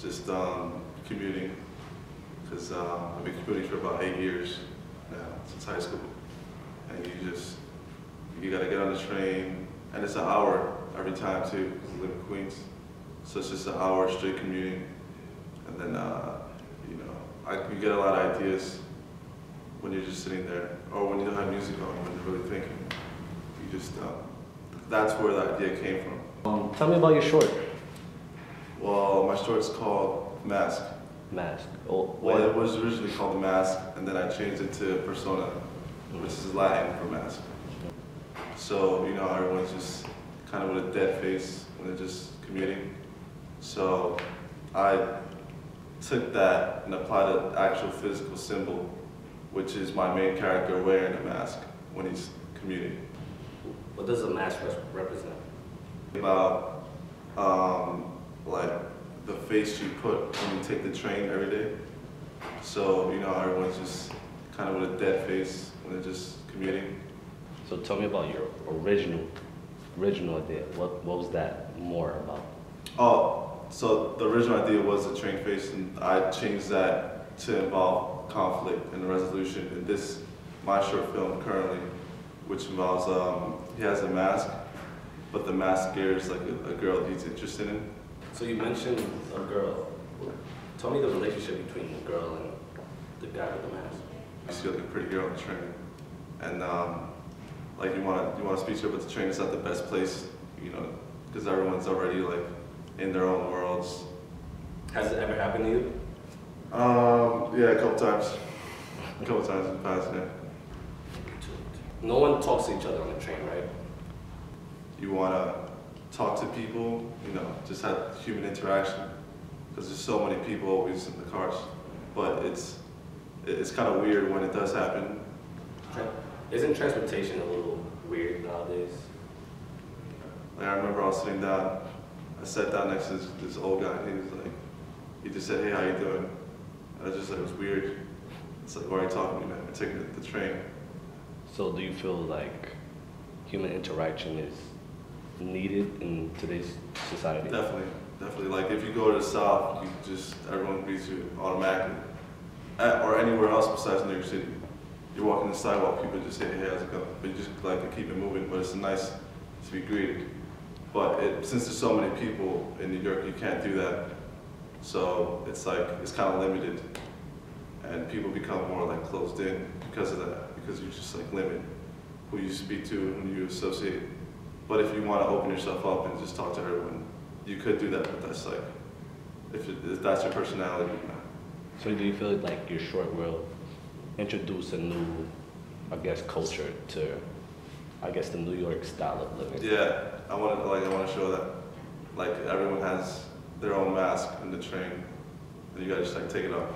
just commuting, because I've been commuting for about 8 years now, since high school. And you gotta get on the train, and it's an hour every time too, because I live in Queens. So it's just an hour straight commuting. And then, you get a lot of ideas when you're just sitting there, or when you don't have music on, when you're really thinking. You just, that's where the idea came from. Tell me about your short. Well, my short's called Mask. Mask. Oh, Well, it was originally called The Mask, and then I changed it to Persona, which is Latin for mask. So, everyone's just kind of with a dead face when they're just commuting. So I took that and applied an actual physical symbol, which is my main character wearing a mask when he's commuting. What does a mask represent? About like the face you put when you take the train every day. So, everyone's just kind of with a dead face when they're just commuting. So tell me about your original idea. What was that more about? Oh, so the original idea was the train face, and I changed that to involve conflict and resolution in my short film currently, which involves, he has a mask, but the mask scares like a girl he's interested in. So you mentioned a girl. Tell me the relationship between the girl and the guy with the mask. You see like a pretty girl on the train, and like you want to speak to her, but the train is not the best place, because everyone's already like in their own worlds. Has it ever happened to you? Yeah, a couple times. A couple times in the past, yeah. No one talks to each other on the train, right? You want to talk to people, just have human interaction, because there's so many people always in the cars. But it's kind of weird when it does happen. Isn't transportation a little weird nowadays? Like, I remember I was sitting down, I sat down next to this old guy, and he just said, "Hey, how you doing?" And I was just like, it was weird. It's like, why are you talking to me, man? We're taking the train. So do you feel like human interaction is needed in today's society? Definitely. Like if you go to the South, everyone greets you automatically. Or anywhere else besides New York City. You're walking the sidewalk, people just say, "Hey, how's it going?" But you just like to keep it moving, but it's nice to be greeted. But since there's so many people in New York, you can't do that. So it's kind of limited. And people become more like closed in because of that, because you just like limit who you speak to and who you associate. But if you want to open yourself up and just talk to everyone, you could do that, but that's like, if that's your personality. So do you feel like your short will introduce a new, culture to, the New York style of living? Yeah, I want to show that, like everyone has their own mask in the train, and you gotta just like take it off.